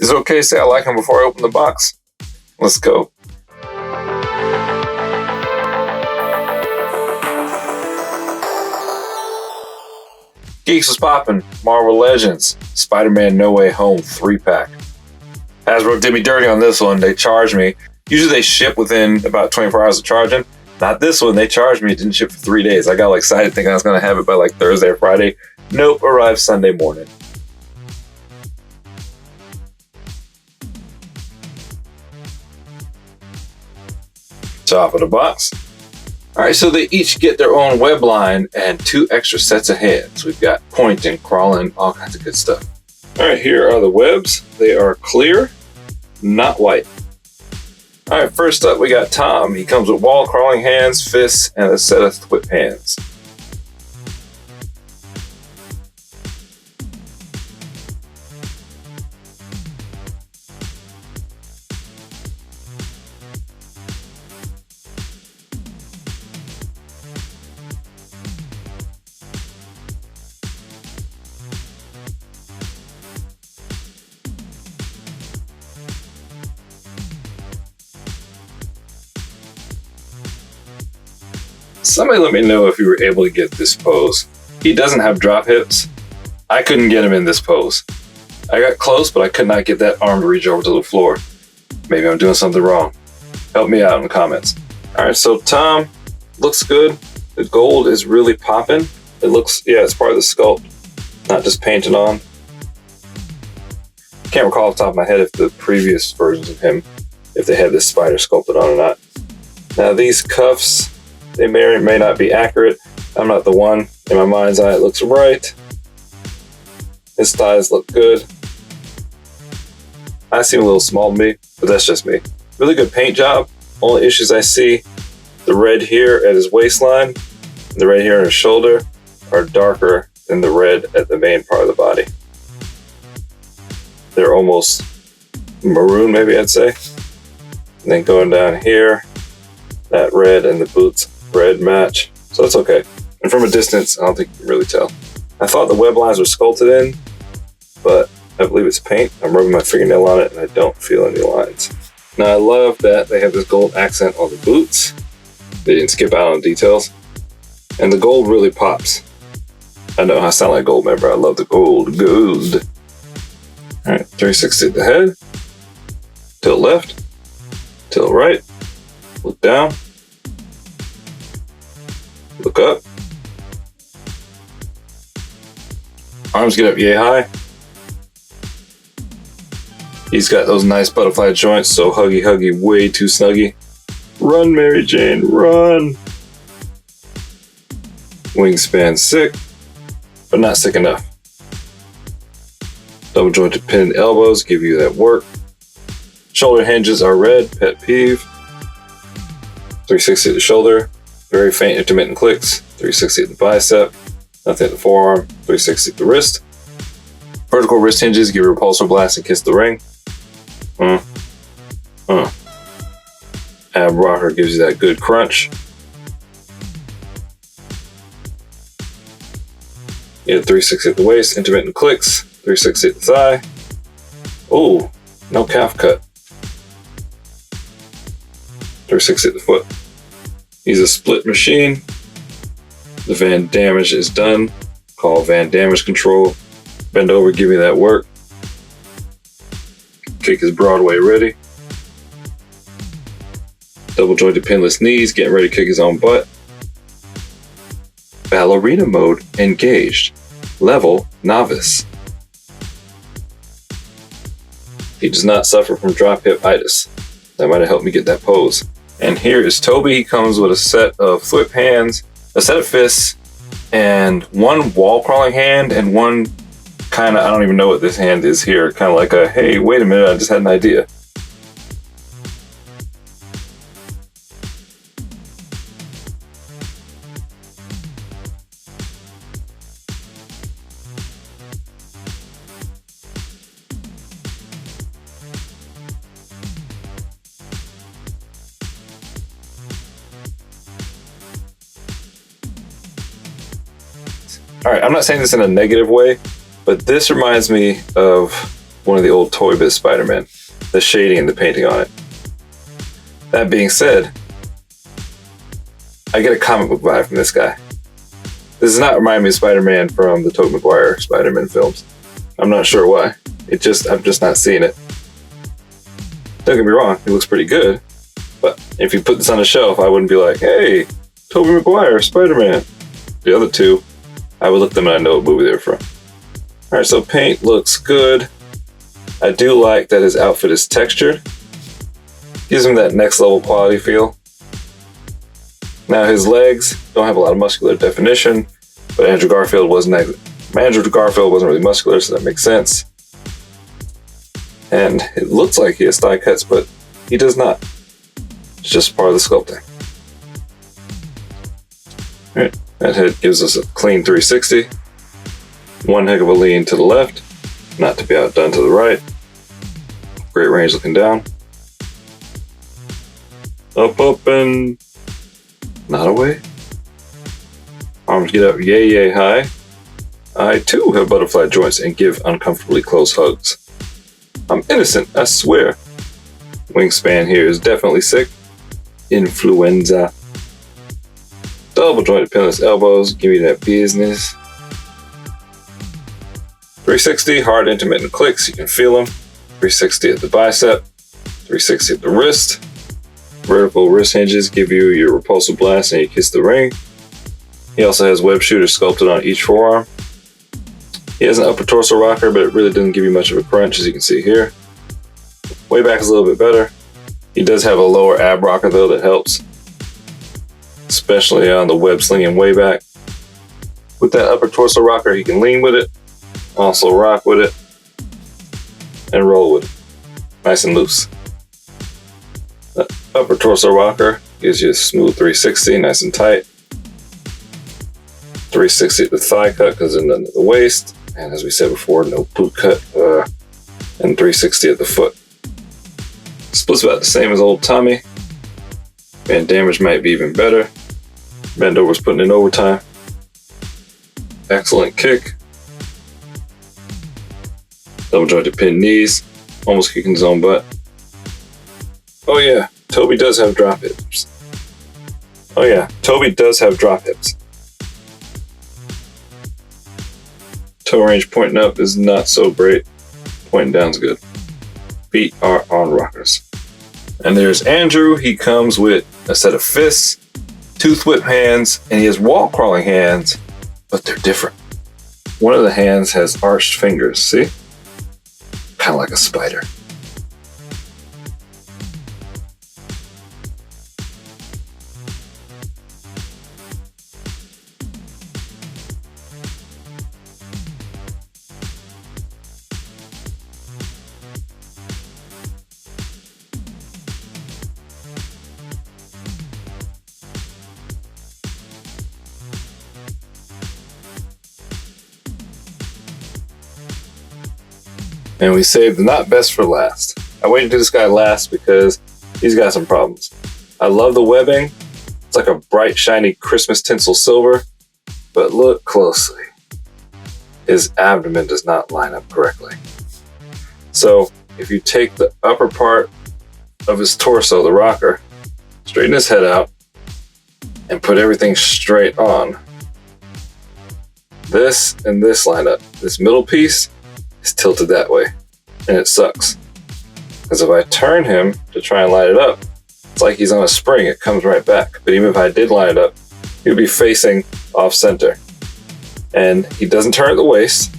Is it okay to say I like him before I open the box? Let's go. Geeks was popping. Marvel Legends. Spider-Man No Way Home 3-pack. Hasbro did me dirty on this one. They charged me. Usually they ship within about 24 hours of charging. Not this one. They charged me. It didn't ship for 3 days. I got like excited thinking I was going to have it by like Thursday or Friday. Nope. Arrived Sunday morning. Top of the box. Alright, so they each get their own web line and 2 extra sets of hands. We've got pointing, crawling, all kinds of good stuff. Alright, here are the webs. They are clear, not white. Alright, first up we got Tom. He comes with wall crawling hands, fists, and a set of whip hands. Somebody let me know if you were able to get this pose. He doesn't have drop hips. I couldn't get him in this pose. I got close, but I could not get that arm to reach over to the floor. Maybe I'm doing something wrong. Help me out in the comments. Alright, so Tom looks good. The gold is really popping. It looks, yeah, it's part of the sculpt, not just painted on. Can't recall off the top of my head if the previous versions of him, if they had this spider sculpted on or not. Now these cuffs, they may or may not be accurate. I'm not the one. In my mind's eye, it looks right. His thighs look good. I seem a little small to me, but that's just me. Really good paint job. Only issues I see, the red here at his waistline, and the red here on his shoulder are darker than the red at the main part of the body. They're almost maroon, maybe I'd say. And then going down here, that red and the boots red match, so it's okay. And from a distance, I don't think you can really tell. I thought the web lines were sculpted in, but I believe it's paint. I'm rubbing my fingernail on it and I don't feel any lines. Now I love that they have this gold accent on the boots. They didn't skip out on details. And the gold really pops. I know I sound like gold member. I love the gold. Alright, 360 at the head. Tilt left. Tilt right. Look down. Look up. Arms get up yay high. He's got those nice butterfly joints, so huggy huggy, way too snuggy. Run, Mary Jane, run! Wingspan sick, but not sick enough. Double jointed pinned elbows give you that work. Shoulder hinges are red, pet peeve. 360 at the shoulder. Very faint intermittent clicks. 360 at the bicep. Nothing at the forearm. 360 at the wrist. Vertical wrist hinges give you a repulsor blast and kiss the ring. Ab rocker gives you that good crunch. You get 360 at the waist. Intermittent clicks. 360 at the thigh. Oh, no calf cut. 360 at the foot. He's a split machine. The Van Damage is done. Call Van Damage control. Bend over, give me that work. Kick is Broadway ready. Double jointed pinless knees, getting ready to kick his own butt. Ballerina mode engaged. Level novice. He does not suffer from drop hip-itis. That might have helped me get that pose. And here is Toby. He comes with a set of flip hands, a set of fists, and one wall crawling hand, and one kind of, I don't even know what this hand is here, kind of like a, hey, wait a minute, I just had an idea. All right, I'm not saying this in a negative way, but this reminds me of one of the old Toy Biz Spider-Man. The shading and the painting on it. That being said, I get a comic book vibe from this guy. This does not remind me of Spider-Man from the Tobey Maguire Spider-Man films. I'm not sure why. I'm just not seeing it. Don't get me wrong, it looks pretty good. But if you put this on a shelf, I wouldn't be like, hey, Tobey Maguire, Spider-Man. The other two, I would look them and I know what movie they're from. Alright, so paint looks good. I do like that his outfit is textured. Gives him that next level quality feel. Now his legs don't have a lot of muscular definition, but Andrew Garfield wasn't really muscular, so that makes sense. And it looks like he has thigh cuts, but he does not. It's just part of the sculpting. Alright, that head gives us a clean 360. One heck of a lean to the left, not to be outdone to the right. Great range looking down. Up, and not away. Arms get up yay high. I too have butterfly joints and give uncomfortably close hugs. I'm innocent, I swear. Wingspan here is definitely sick. Influenza. Double jointed pinless elbows, give me that business. 360, hard intermittent clicks, you can feel them. 360 at the bicep, 360 at the wrist. Vertical wrist hinges give you your repulsive blast and you kiss the ring. He also has web shooters sculpted on each forearm. He has an upper torso rocker, but it really doesn't give you much of a crunch, as you can see here. Way back is a little bit better. He does have a lower ab rocker though that helps, especially on the web slinging way back. With that upper torso rocker, he can lean with it, also rock with it, and roll with it. Nice and loose. The upper torso rocker gives you a smooth 360, nice and tight. 360 at the thigh cut because it's under the waist. And as we said before, no boot cut. And 360 at the foot. Split's about the same as old Tommy. Band damage might be even better. Bend over's putting in overtime. Excellent kick. Double jointed pin knees. Almost kicking his own butt. Oh yeah, Toby does have drop hips. Toe range pointing up is not so great. Pointing down's good. Feet are on rockers. And there's Andrew. He comes with a set of fists, tooth whip hands, and he has wall crawling hands, but they're different. One of the hands has arched fingers, see? Kind of like a spider. And we saved the not best for last. I waited to do this guy last because he's got some problems. I love the webbing. It's like a bright, shiny Christmas tinsel silver. But look closely. His abdomen does not line up correctly. So if you take the upper part of his torso, the rocker, straighten his head out, and put everything straight on, this and this line up. This middle piece is tilted that way, and it sucks. Because if I turn him to try and line it up, it's like he's on a spring, it comes right back. But even if I did line it up, he would be facing off center. And he doesn't turn at the waist,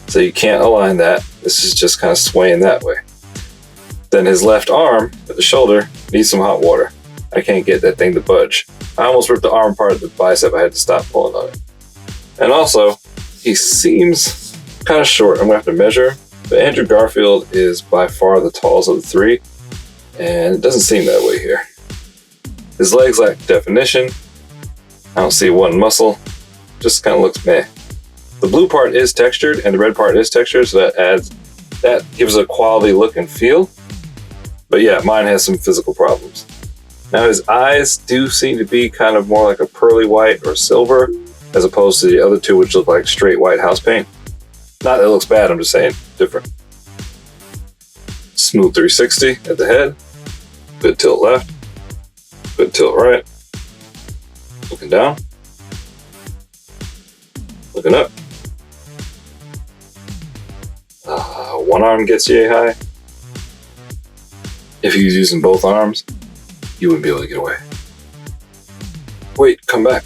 so you can't align that. This is just kind of swaying that way. Then his left arm at the shoulder needs some hot water. I can't get that thing to budge. I almost ripped the arm part of the bicep, I had to stop pulling on it. And also, he seems kind of short. I'm gonna have to measure, but Andrew Garfield is by far the tallest of the three, and it doesn't seem that way here. His legs lack definition. I don't see one muscle. Just kind of looks meh. The blue part is textured and the red part is textured, so that gives a quality look and feel. But yeah, mine has some physical problems. Now his eyes do seem to be kind of more like a pearly white or silver, as opposed to the other two, which look like straight white house paint. Not that it looks bad, I'm just saying different. Smooth 360 at the head. Good tilt left. Good tilt right. Looking down. Looking up. One arm gets yay high. If he was using both arms, you wouldn't be able to get away. Wait, come back.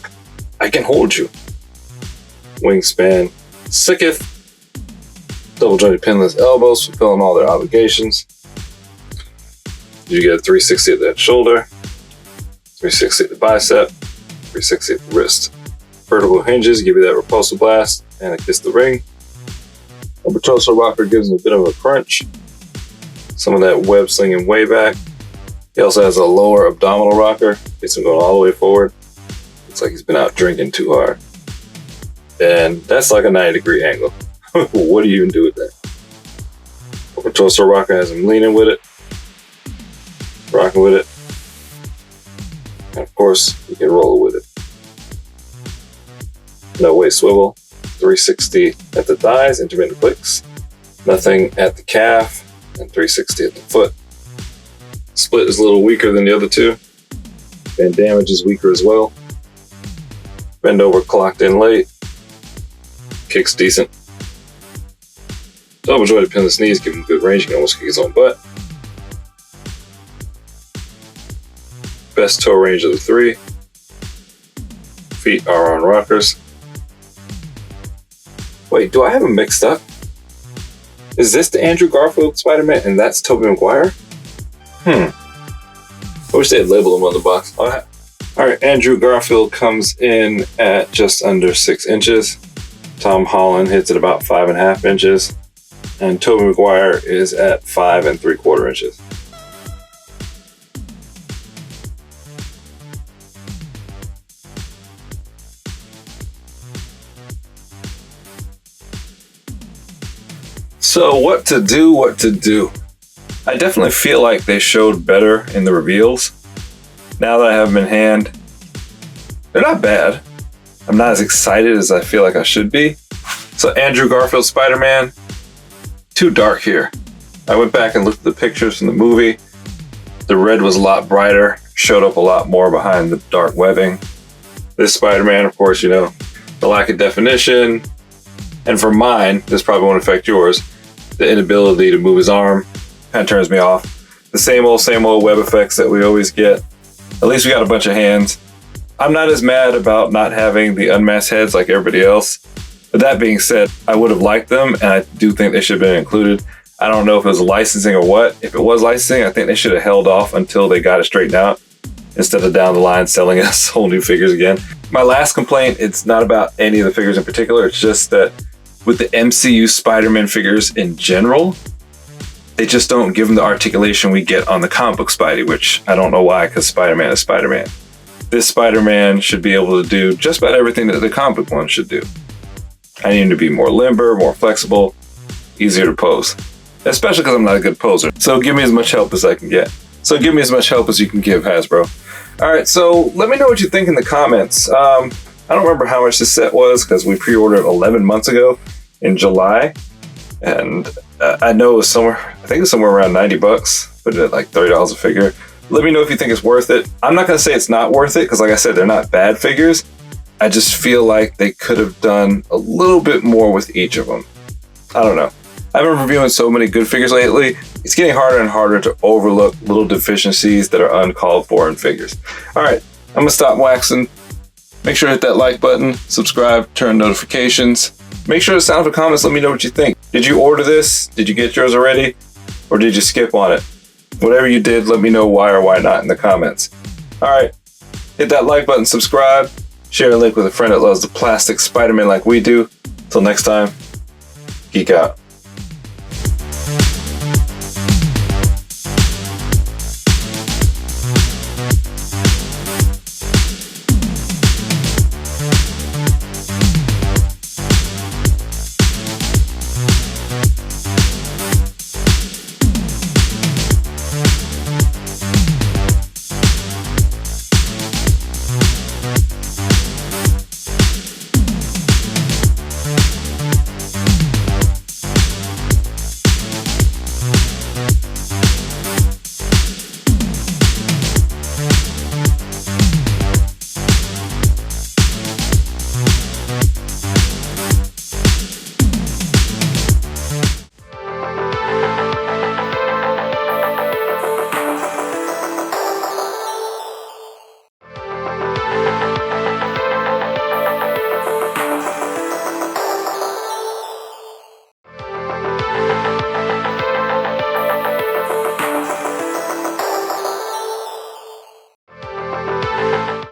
I can hold you. Wingspan sicketh. Double jointed pinless elbows, fulfilling all their obligations. You get a 360 at that shoulder, 360 at the bicep, 360 at the wrist. Vertical hinges give you that repulsor blast and a kiss the ring. Upper torso rocker gives him a bit of a crunch. Some of that web slinging way back. He also has a lower abdominal rocker. Gets him going all the way forward. Looks like he's been out drinking too hard. And that's like a 90-degree angle. What do you even do with that? Upper torso rocker has him leaning with it. Rocking with it. And of course, you can roll with it. No waist swivel. 360 at the thighs, intermittent clicks. Nothing at the calf. And 360 at the foot. Split is a little weaker than the other two. And damage is weaker as well. Bend over clocked in late. Kicks decent. Double jointed pinless knees give him good range. He can almost kick his own butt. Best toe range of the three. Feet are on rockers. Wait, do I have them mixed up? Is this the Andrew Garfield Spider-Man and that's Tobey Maguire? I wish they had labeled him on the box. Alright, Andrew Garfield comes in at just under 6 inches. Tom Holland hits at about 5.5 inches. And Tobey Maguire is at 5 3/4 inches. So what to do? I definitely feel like they showed better in the reveals. Now that I have them in hand, they're not bad. I'm not as excited as I feel like I should be. So Andrew Garfield Spider-Man, too dark here. I went back and looked at the pictures from the movie. The red was a lot brighter, showed up a lot more behind the dark webbing. This Spider-Man, of course, you know, the lack of definition. And for mine, this probably won't affect yours, the inability to move his arm kind of turns me off. The same old web effects that we always get. At least we got a bunch of hands. I'm not as mad about not having the unmasked heads like everybody else. But that being said, I would have liked them, and I do think they should have been included. I don't know if it was licensing or what. If it was licensing, I think they should have held off until they got it straightened out, instead of down the line selling us whole new figures again. My last complaint, it's not about any of the figures in particular, it's just that with the MCU Spider-Man figures in general, they just don't give them the articulation we get on the comic book Spidey, which I don't know why, because Spider-Man is Spider-Man. This Spider-Man should be able to do just about everything that the comic book one should do. I need him to be more limber, more flexible, easier to pose. Especially because I'm not a good poser. So give me as much help as I can get. So give me as much help as you can give, Hasbro. Alright, so let me know what you think in the comments. I don't remember how much this set was because we pre-ordered 11 months ago in July. And I know it was I think it was somewhere around 90 bucks, but at like $30 a figure. Let me know if you think it's worth it. I'm not going to say it's not worth it because like I said, they're not bad figures. I just feel like they could have done a little bit more with each of them. I don't know. I've been reviewing so many good figures lately, it's getting harder and harder to overlook little deficiencies that are uncalled for in figures. Alright, I'm going to stop waxing. Make sure to hit that like button, subscribe, turn notifications. Make sure to sign up for comments, let me know what you think. Did you order this? Did you get yours already? Or did you skip on it? Whatever you did, let me know why or why not in the comments. Alright, hit that like button, subscribe, share a link with a friend that loves the plastic Spider-Man like we do. Till next time, geek out.